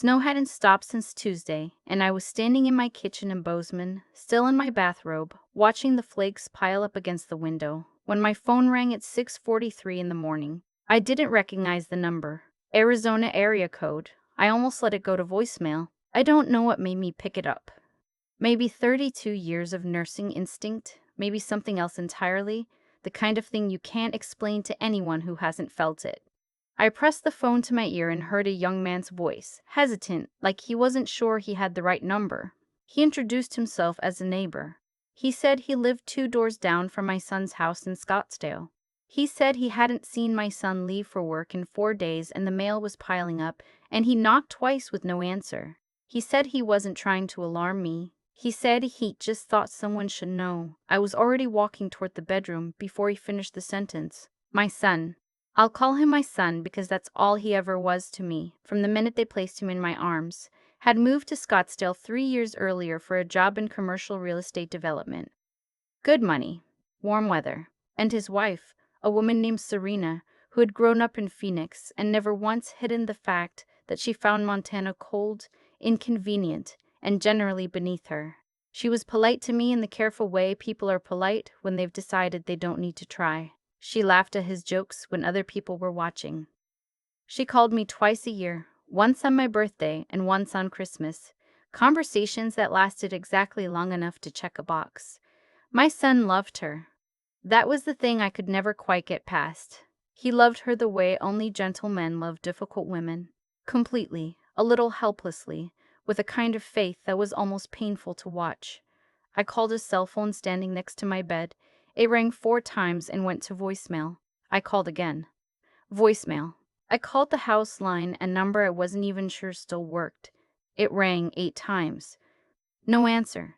snow hadn't stopped since Tuesday, and I was standing in my kitchen in Bozeman, still in my bathrobe, watching the flakes pile up against the window, when my phone rang at 6:43 in the morning. I didn't recognize the number. Arizona area code. I almost let it go to voicemail. I don't know what made me pick it up. Maybe 32 years of nursing instinct, maybe something else entirely, the kind of thing you can't explain to anyone who hasn't felt it. I pressed the phone to my ear and heard a young man's voice, hesitant, like he wasn't sure he had the right number. He introduced himself as a neighbor. He said he lived 2 doors down from my son's house in Scottsdale. He said he hadn't seen my son leave for work in 4 days and the mail was piling up, and he knocked twice with no answer. He said he wasn't trying to alarm me. He said he just thought someone should know. I was already walking toward the bedroom before he finished the sentence. My son. I'll call him my son because that's all he ever was to me, from the minute they placed him in my arms. Had moved to Scottsdale 3 years earlier for a job in commercial real estate development. Good money, warm weather, and his wife, a woman named Serena, who had grown up in Phoenix and never once hidden the fact that she found Montana cold, inconvenient, and generally beneath her. She was polite to me in the careful way people are polite when they've decided they don't need to try. She laughed at his jokes when other people were watching. She called me twice a year, once on my birthday and once on Christmas. Conversations that lasted exactly long enough to check a box. My son loved her. That was the thing I could never quite get past. He loved her the way only gentle men love difficult women. Completely, a little helplessly, with a kind of faith that was almost painful to watch. I called his cell phone standing next to my bed. It rang 4 times and went to voicemail. I called again. Voicemail. I called the house line, a number I wasn't even sure still worked. It rang 8 times. No answer.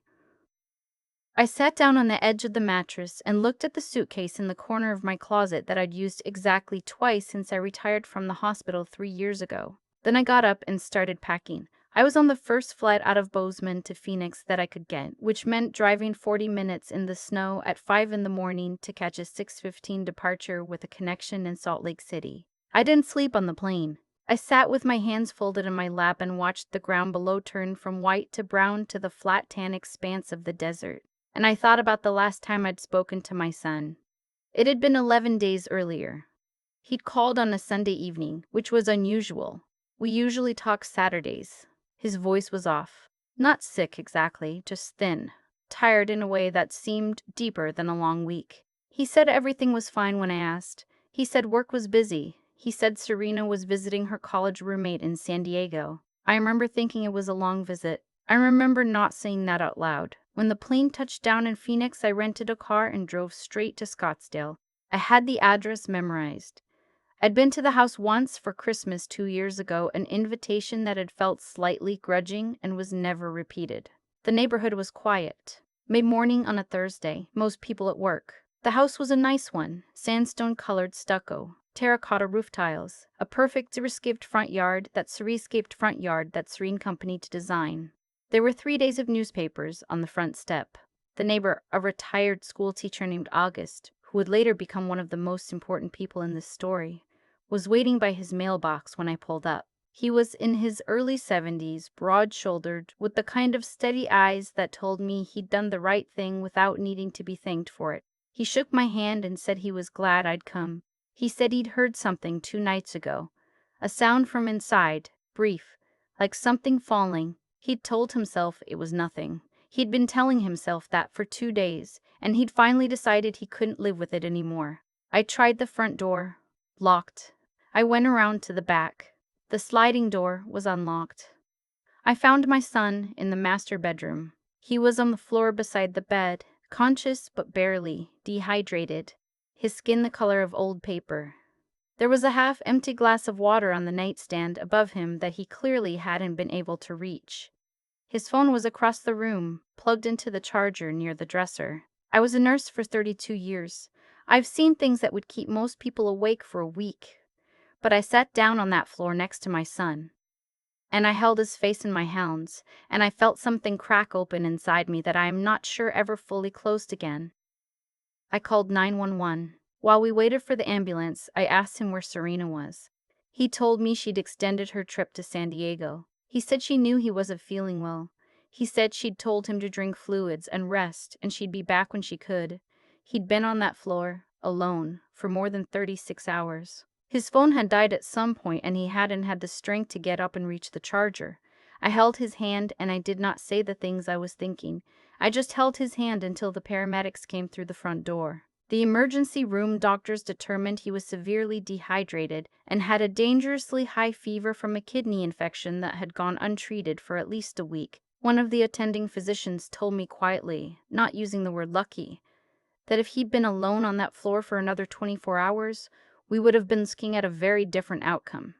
I sat down on the edge of the mattress and looked at the suitcase in the corner of my closet that I'd used exactly twice since I retired from the hospital 3 years ago. Then I got up and started packing. I was on the first flight out of Bozeman to Phoenix that I could get, which meant driving 40 minutes in the snow at 5 in the morning to catch a 6:15 departure with a connection in Salt Lake City. I didn't sleep on the plane. I sat with my hands folded in my lap and watched the ground below turn from white to brown to the flat tan expanse of the desert. And I thought about the last time I'd spoken to my son. It had been 11 days earlier. He'd called on a Sunday evening, which was unusual. We usually talk Saturdays. His voice was off. Not sick exactly, just thin. Tired in a way that seemed deeper than a long week. He said everything was fine when I asked. He said work was busy. He said Serena was visiting her college roommate in San Diego. I remember thinking it was a long visit. I remember not saying that out loud. When the plane touched down in Phoenix, I rented a car and drove straight to Scottsdale. I had the address memorized. I'd been to the house once for Christmas 2 years ago, an invitation that had felt slightly grudging and was never repeated. The neighborhood was quiet. Mid-morning on a Thursday, most people at work. The house was a nice one, sandstone-colored stucco, terracotta roof tiles, a perfect Cerescaped front yard that Serene Company to design. There were 3 days of newspapers on the front step. The neighbor, a retired school teacher named August, who would later become one of the most important people in this story, was waiting by his mailbox when I pulled up. He was in his early 70s, broad-shouldered, with the kind of steady eyes that told me he'd done the right thing without needing to be thanked for it. He shook my hand and said he was glad I'd come. He said he'd heard something 2 nights ago. A sound from inside, brief, like something falling. He'd told himself it was nothing. He'd been telling himself that for 2 days, and he'd finally decided he couldn't live with it anymore. I tried the front door. Locked. I went around to the back. The sliding door was unlocked. I found my son in the master bedroom. He was on the floor beside the bed, conscious but barely, dehydrated, his skin the color of old paper. There was a half-empty glass of water on the nightstand above him that he clearly hadn't been able to reach. His phone was across the room, plugged into the charger near the dresser. I was a nurse for 32 years. I've seen things that would keep most people awake for a week. But I sat down on that floor next to my son. And I held his face in my hands, and I felt something crack open inside me that I am not sure ever fully closed again. I called 911. While we waited for the ambulance, I asked him where Serena was. He told me she'd extended her trip to San Diego. He said she knew he wasn't feeling well. He said she'd told him to drink fluids and rest, and she'd be back when she could. He'd been on that floor, alone, for more than 36 hours. His phone had died at some point, and he hadn't had the strength to get up and reach the charger. I held his hand, and I did not say the things I was thinking. I just held his hand until the paramedics came through the front door. The emergency room doctors determined he was severely dehydrated and had a dangerously high fever from a kidney infection that had gone untreated for at least a week. One of the attending physicians told me quietly, not using the word lucky, that if he'd been alone on that floor for another 24 hours, we would have been looking at a very different outcome.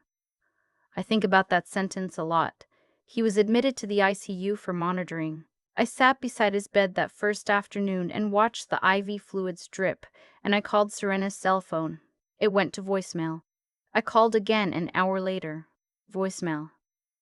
I think about that sentence a lot. He was admitted to the ICU for monitoring. I sat beside his bed that first afternoon and watched the IV fluids drip, and I called Serena's cell phone. It went to voicemail. I called again an hour later. Voicemail.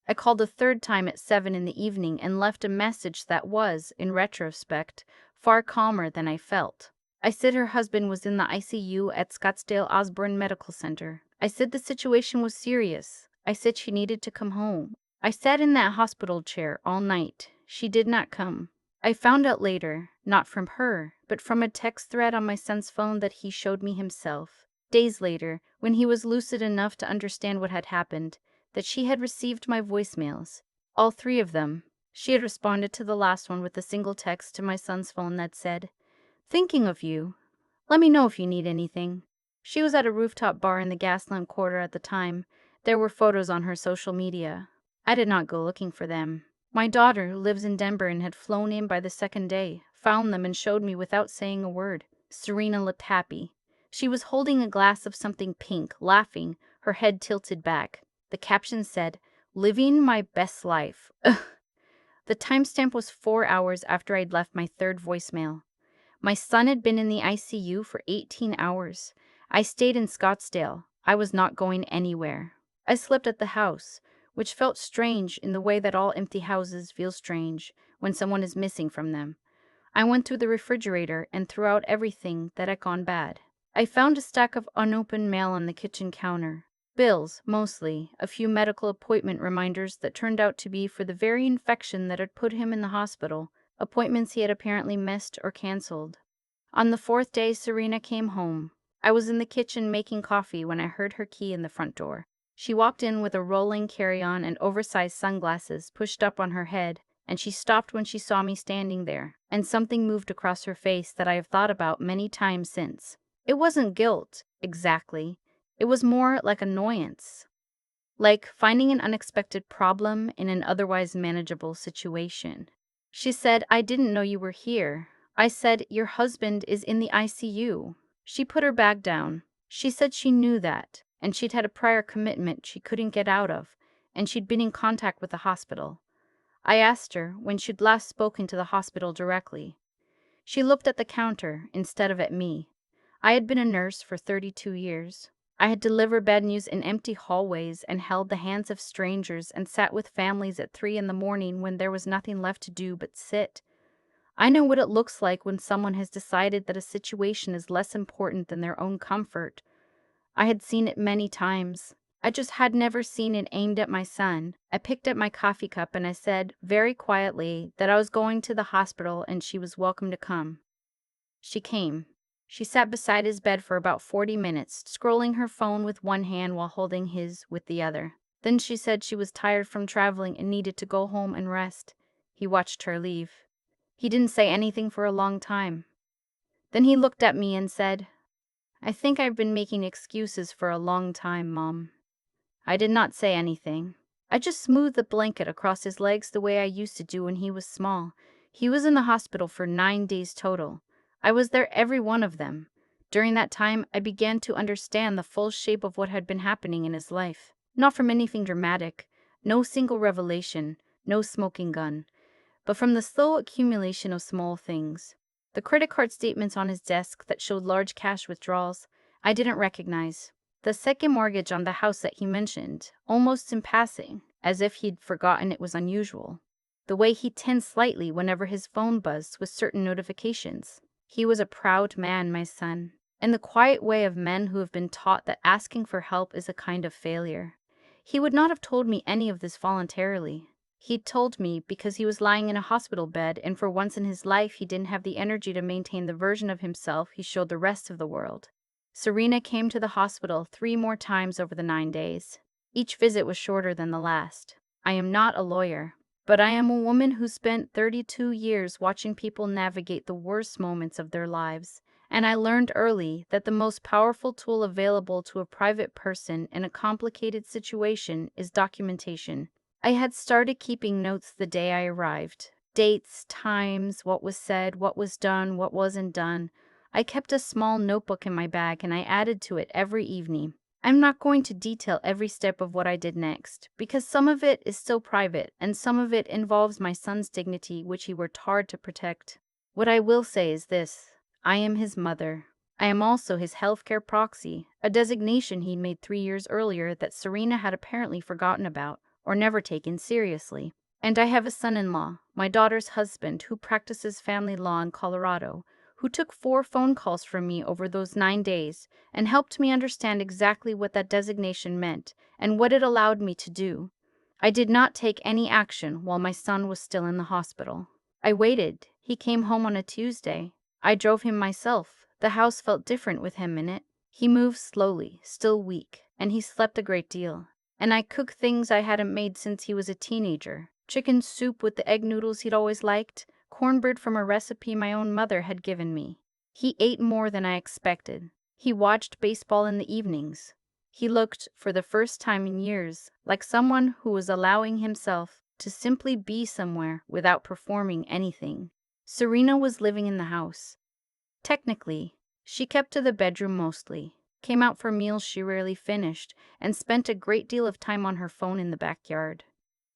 I called a third time at 7 in the evening and left a message that was, in retrospect, far calmer than I felt. I said her husband was in the ICU at Scottsdale Osborne Medical Center. I said the situation was serious. I said she needed to come home. I sat in that hospital chair all night. She did not come. I found out later, not from her, but from a text thread on my son's phone that he showed me himself. Days later, when he was lucid enough to understand what had happened, that she had received my voicemails. All 3 of them. She had responded to the last one with a single text to my son's phone that said, "Thinking of you. Let me know if you need anything." She was at a rooftop bar in the Gaslamp Quarter at the time. There were photos on her social media. I did not go looking for them. My daughter, who lives in Denver and had flown in by the second day, found them and showed me without saying a word. Serena looked happy. She was holding a glass of something pink, laughing, her head tilted back. The caption said, "Living my best life." Ugh. The timestamp was 4 hours after I'd left my third voicemail. My son had been in the ICU for 18 hours. I stayed in Scottsdale. I was not going anywhere. I slept at the house, which felt strange in the way that all empty houses feel strange when someone is missing from them. I went through the refrigerator and threw out everything that had gone bad. I found a stack of unopened mail on the kitchen counter. Bills, mostly, a few medical appointment reminders that turned out to be for the very infection that had put him in the hospital, appointments he had apparently missed or canceled. On the 4th day, Serena came home. I was in the kitchen making coffee when I heard her key in the front door. She walked in with a rolling carry-on and oversized sunglasses pushed up on her head, and she stopped when she saw me standing there, and something moved across her face that I have thought about many times since. It wasn't guilt, exactly. It was more like annoyance. Like finding an unexpected problem in an otherwise manageable situation. She said, "I didn't know you were here." I said, "Your husband is in the ICU." She put her bag down. She said she knew that, and she'd had a prior commitment she couldn't get out of, and she'd been in contact with the hospital. I asked her when she'd last spoken to the hospital directly. She looked at the counter instead of at me. I had been a nurse for 32 years. I had delivered bad news in empty hallways and held the hands of strangers and sat with families at 3 in the morning when there was nothing left to do but sit. I know what it looks like when someone has decided that a situation is less important than their own comfort. I had seen it many times. I just had never seen it aimed at my son. I picked up my coffee cup and I said, very quietly, that I was going to the hospital and she was welcome to come. She came. She sat beside his bed for about 40 minutes, scrolling her phone with one hand while holding his with the other. Then she said she was tired from traveling and needed to go home and rest. He watched her leave. He didn't say anything for a long time. Then he looked at me and said, "I think I've been making excuses for a long time, Mom." I did not say anything. I just smoothed the blanket across his legs the way I used to do when he was small. He was in the hospital for 9 days total. I was there every one of them. During that time, I began to understand the full shape of what had been happening in his life. Not from anything dramatic, no single revelation, no smoking gun, but from the slow accumulation of small things. The credit card statements on his desk that showed large cash withdrawals, I didn't recognize. The second mortgage on the house that he mentioned, almost in passing, as if he'd forgotten it was unusual. The way he tensed slightly whenever his phone buzzed with certain notifications. He was a proud man, my son, in the quiet way of men who have been taught that asking for help is a kind of failure. He would not have told me any of this voluntarily. He'd told me because he was lying in a hospital bed, and for once in his life he didn't have the energy to maintain the version of himself he showed the rest of the world. Serena came to the hospital 3 more times over the 9 days. Each visit was shorter than the last. I am not a lawyer, but I am a woman who spent 32 years watching people navigate the worst moments of their lives. And I learned early that the most powerful tool available to a private person in a complicated situation is documentation. I had started keeping notes the day I arrived. Dates, times, what was said, what was done, what wasn't done. I kept a small notebook in my bag and I added to it every evening. I'm not going to detail every step of what I did next, because some of it is still private and some of it involves my son's dignity, which he worked hard to protect. What I will say is this: I am his mother. I am also his healthcare proxy, a designation he made 3 years earlier that Serena had apparently forgotten about or never taken seriously. And I have a son-in-law, my daughter's husband, who practices family law in Colorado, who took 4 phone calls from me over those 9 days and helped me understand exactly what that designation meant and what it allowed me to do. I did not take any action while my son was still in the hospital. I waited. He came home on a Tuesday. I drove him myself. The house felt different with him in it. He moved slowly, still weak, and he slept a great deal. And I cooked things I hadn't made since he was a teenager. Chicken soup with the egg noodles he'd always liked, cornbread from a recipe my own mother had given me. He ate more than I expected. He watched baseball in the evenings. He looked, for the first time in years, like someone who was allowing himself to simply be somewhere without performing anything. Serena was living in the house. Technically, she kept to the bedroom mostly, came out for meals she rarely finished, and spent a great deal of time on her phone in the backyard.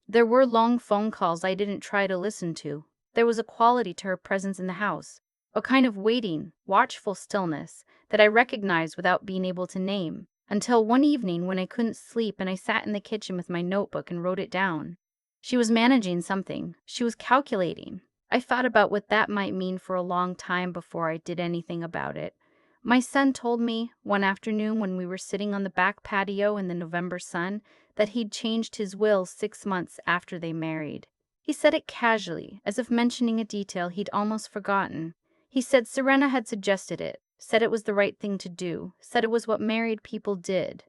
There were long phone calls I didn't try to listen to. There was a quality to her presence in the house, a kind of waiting, watchful stillness that I recognized without being able to name, until one evening when I couldn't sleep and I sat in the kitchen with my notebook and wrote it down. She was managing something. She was calculating. I thought about what that might mean for a long time before I did anything about it. My son told me one afternoon when we were sitting on the back patio in the November sun that he'd changed his will 6 months after they married. He said it casually, as if mentioning a detail he'd almost forgotten. He said Serena had suggested it, said it was the right thing to do, said it was what married people did.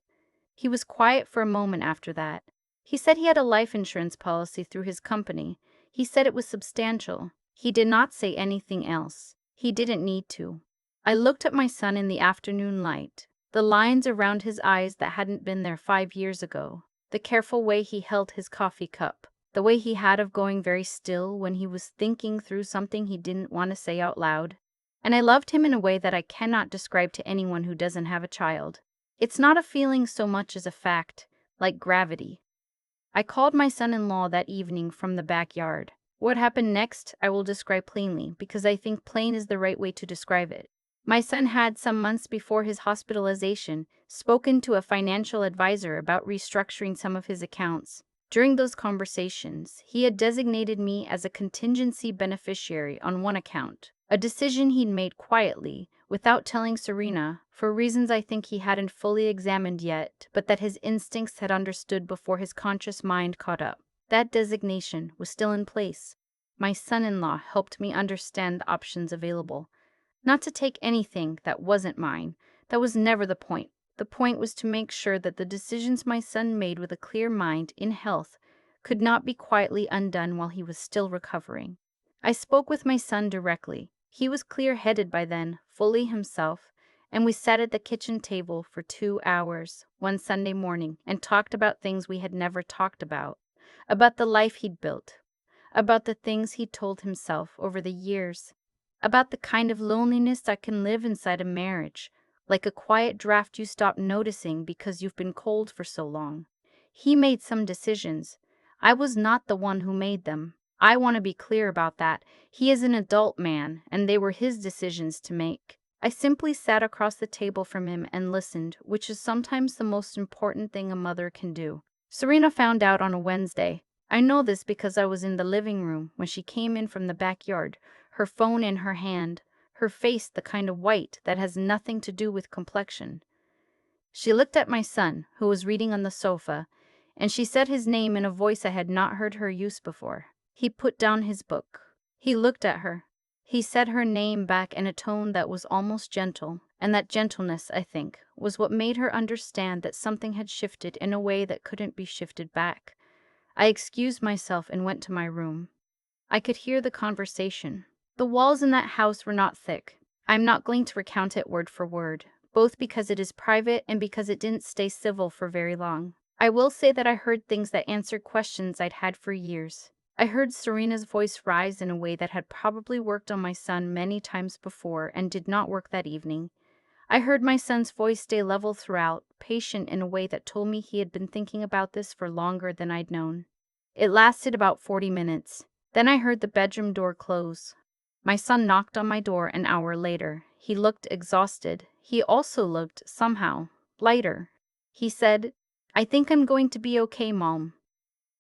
He was quiet for a moment after that. He said he had a life insurance policy through his company. He said it was substantial. He did not say anything else. He didn't need to. I looked at my son in the afternoon light, the lines around his eyes that hadn't been there 5 years ago, the careful way he held his coffee cup, the way he had of going very still when he was thinking through something he didn't want to say out loud. And I loved him in a way that I cannot describe to anyone who doesn't have a child. It's not a feeling so much as a fact, like gravity. I called my son-in-law that evening from the backyard. What happened next I will describe plainly, because I think plain is the right way to describe it. My son had, some months before his hospitalization, spoken to a financial advisor about restructuring some of his accounts. During those conversations, he had designated me as a contingency beneficiary on one account, a decision he'd made quietly, without telling Serena, for reasons I think he hadn't fully examined yet, but that his instincts had understood before his conscious mind caught up. That designation was still in place. My son-in-law helped me understand the options available. Not to take anything that wasn't mine. That was never the point. The point was to make sure that the decisions my son made with a clear mind, in health, could not be quietly undone while he was still recovering. I spoke with my son directly. He was clear-headed by then, fully himself, and we sat at the kitchen table for 2 hours one Sunday morning and talked about things we had never talked about the life he'd built, about the things he'd told himself over the years, about the kind of loneliness that can live inside a marriage, like a quiet draft you stop noticing because you've been cold for so long. He made some decisions. I was not the one who made them. I want to be clear about that. He is an adult man, and they were his decisions to make. I simply sat across the table from him and listened, which is sometimes the most important thing a mother can do. Serena found out on a Wednesday. I know this because I was in the living room when she came in from the backyard, her phone in her hand, her face the kind of white that has nothing to do with complexion. She looked at my son, who was reading on the sofa, and she said his name in a voice I had not heard her use before. He put down his book. He looked at her. He said her name back in a tone that was almost gentle, and that gentleness, I think, was what made her understand that something had shifted in a way that couldn't be shifted back. I excused myself and went to my room. I could hear the conversation. The walls in that house were not thick. I'm not going to recount it word for word, both because it is private and because it didn't stay civil for very long. I will say that I heard things that answered questions I'd had for years. I heard Serena's voice rise in a way that had probably worked on my son many times before and did not work that evening. I heard my son's voice stay level throughout, patient in a way that told me he had been thinking about this for longer than I'd known. It lasted about 40 minutes. Then I heard the bedroom door close. My son knocked on my door an hour later. He looked exhausted. He also looked, somehow, lighter. He said, "I think I'm going to be okay, Mom."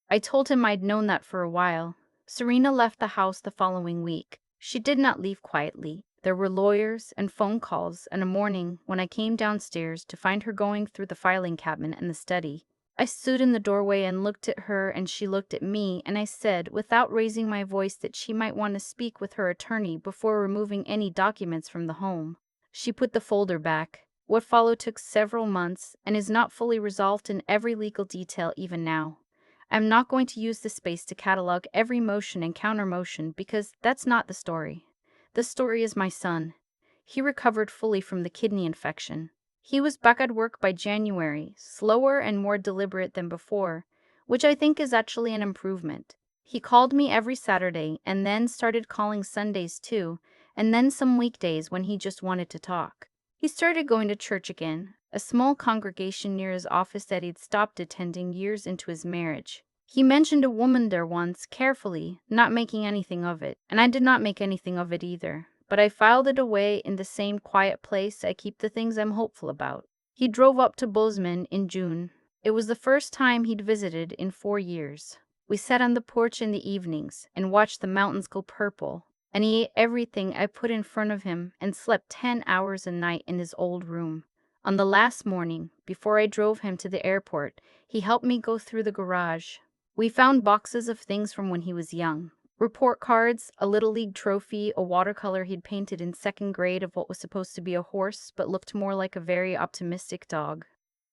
I told him I'd known that for a while. Serena left the house the following week. She did not leave quietly. There were lawyers and phone calls, and a morning when I came downstairs to find her going through the filing cabinet in the study. I stood in the doorway and looked at her, and she looked at me, and I said, without raising my voice, that she might want to speak with her attorney before removing any documents from the home. She put the folder back. What followed took several months and is not fully resolved in every legal detail even now. I'm not going to use this space to catalog every motion and counter-motion because that's not the story. The story is my son. He recovered fully from the kidney infection. He was back at work by January, slower and more deliberate than before, which I think is actually an improvement. He called me every Saturday and then started calling Sundays too, and then some weekdays when he just wanted to talk. He started going to church again, a small congregation near his office that he'd stopped attending years into his marriage. He mentioned a woman there once, carefully, not making anything of it, and I did not make anything of it either. But I filed it away in the same quiet place I keep the things I'm hopeful about. He drove up to Bozeman in June. It was the first time he'd visited in 4 years. We sat on the porch in the evenings and watched the mountains go purple, and he ate everything I put in front of him and slept 10 hours a night in his old room. On the last morning, before I drove him to the airport, he helped me go through the garage. We found boxes of things from when he was young. Report cards, a Little League trophy, a watercolor he'd painted in 2nd grade of what was supposed to be a horse but looked more like a very optimistic dog.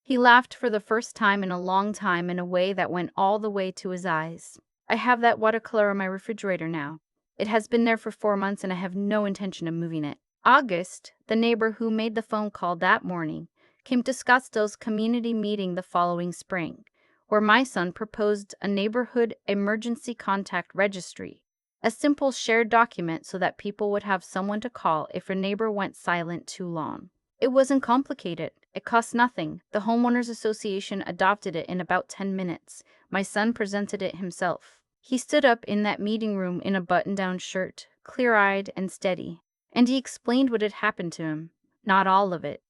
He laughed for the first time in a long time in a way that went all the way to his eyes. I have that watercolor on my refrigerator now. It has been there for 4 months and I have no intention of moving it. August, the neighbor who made the phone call that morning, came to Scottsdale's community meeting the following spring, where my son proposed a neighborhood emergency contact registry, a simple shared document so that people would have someone to call if a neighbor went silent too long. It wasn't complicated. It cost nothing. The homeowners association adopted it in about 10 minutes. My son presented it himself. He stood up in that meeting room in a button-down shirt, clear-eyed and steady, and he explained what had happened to him. Not all of it,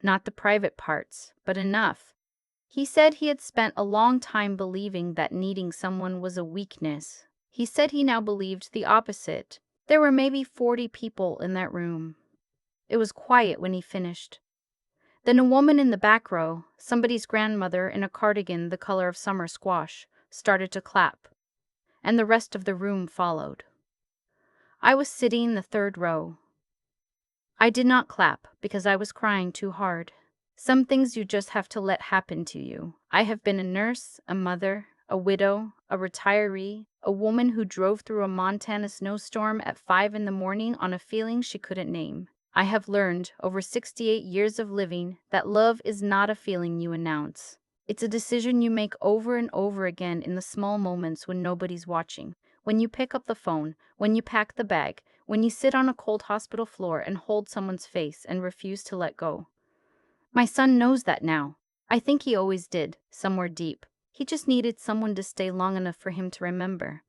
not the private parts, but enough. He said he had spent a long time believing that needing someone was a weakness. He said he now believed the opposite. There were maybe 40 people in that room. It was quiet when he finished. Then a woman in the back row, somebody's grandmother in a cardigan the color of summer squash, started to clap, and the rest of the room followed. I was sitting in the 3rd row. I did not clap because I was crying too hard. Some things you just have to let happen to you. I have been a nurse, a mother, a widow, a retiree, a woman who drove through a Montana snowstorm at 5 in the morning on a feeling she couldn't name. I have learned, over 68 years of living, that love is not a feeling you announce. It's a decision you make over and over again in the small moments when nobody's watching. When you pick up the phone, when you pack the bag, when you sit on a cold hospital floor and hold someone's face and refuse to let go. My son knows that now. I think he always did, somewhere deep. He just needed someone to stay long enough for him to remember.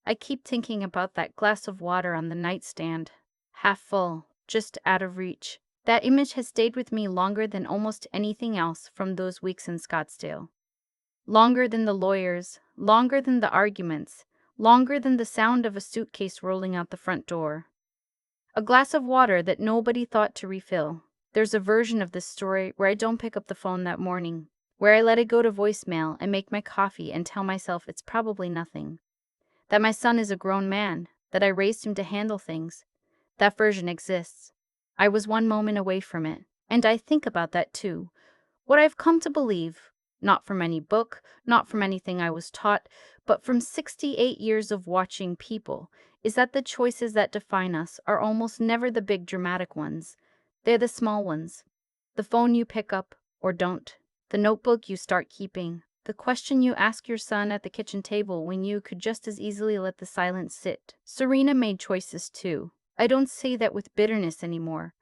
I keep thinking about that glass of water on the nightstand, half full, just out of reach. That image has stayed with me longer than almost anything else from those weeks in Scottsdale. Longer than the lawyers, longer than the arguments, longer than the sound of a suitcase rolling out the front door. A glass of water that nobody thought to refill. There's a version of this story where I don't pick up the phone that morning. where I let it go to voicemail and make my coffee and tell myself it's probably nothing. That my son is a grown man, that I raised him to handle things. That version exists. I was one moment away from it, and I think about that too. What I've come to believe, not from any book, not from anything I was taught, but from 68 years of watching people, is that the choices that define us are almost never the big dramatic ones. They're the small ones. The phone you pick up or don't, the notebook you start keeping, the question you ask your son at the kitchen table when you could just as easily let the silence sit. Serena made choices too. I don't say that with bitterness anymore.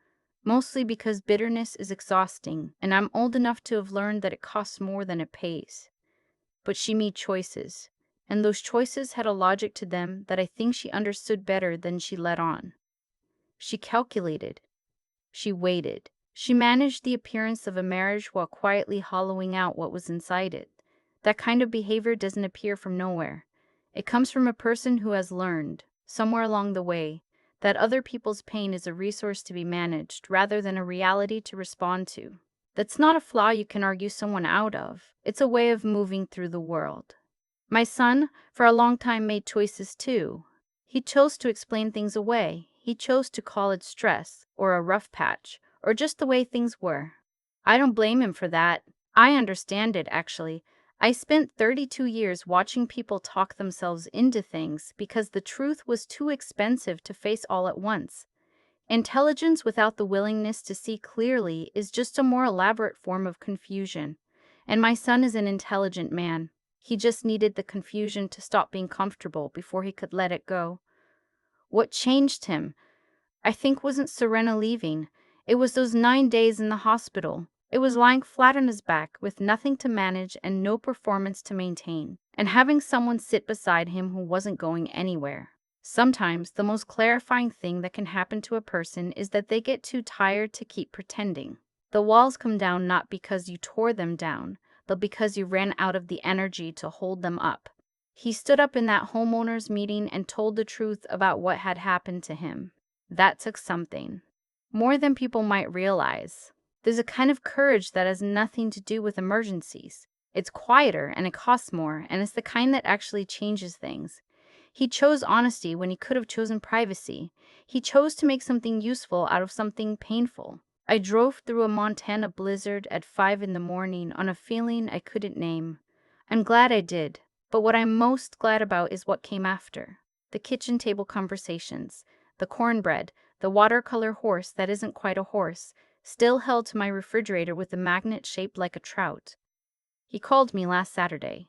Mostly because bitterness is exhausting, and I'm old enough to have learned that it costs more than it pays. But she made choices, and those choices had a logic to them that I think she understood better than she let on. She calculated. She waited. She managed the appearance of a marriage while quietly hollowing out what was inside it. That kind of behavior doesn't appear from nowhere. It comes from a person who has learned, somewhere along the way, that other people's pain is a resource to be managed rather than a reality to respond to. That's not a flaw you can argue someone out of. It's a way of moving through the world. My son, for a long time, made choices too. He chose to explain things away. He chose to call it stress, or a rough patch, or just the way things were. I don't blame him for that. I understand it, actually. I spent 32 years watching people talk themselves into things because the truth was too expensive to face all at once. Intelligence without the willingness to see clearly is just a more elaborate form of confusion. And my son is an intelligent man. He just needed the confusion to stop being comfortable before he could let it go. What changed him, I think, wasn't Serena leaving. It was those 9 days in the hospital. It was lying flat on his back with nothing to manage and no performance to maintain, and having someone sit beside him who wasn't going anywhere. Sometimes the most clarifying thing that can happen to a person is that they get too tired to keep pretending. The walls come down not because you tore them down, but because you ran out of the energy to hold them up. He stood up in that homeowners meeting and told the truth about what had happened to him. That took something. More than people might realize. There's a kind of courage that has nothing to do with emergencies. It's quieter and it costs more, and it's the kind that actually changes things. He chose honesty when he could have chosen privacy. He chose to make something useful out of something painful. I drove through a Montana blizzard at 5 in the morning on a feeling I couldn't name. I'm glad I did, but what I'm most glad about is what came after. The kitchen table conversations, the cornbread, the watercolor horse that isn't quite a horse, still held to my refrigerator with a magnet shaped like a trout. He called me last Saturday.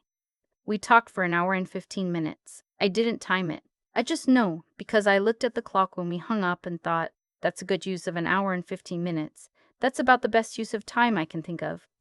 We talked for an hour and 15 minutes. I didn't time it. I just know, because I looked at the clock when we hung up and thought, that's a good use of an hour and 15 minutes. That's about the best use of time I can think of.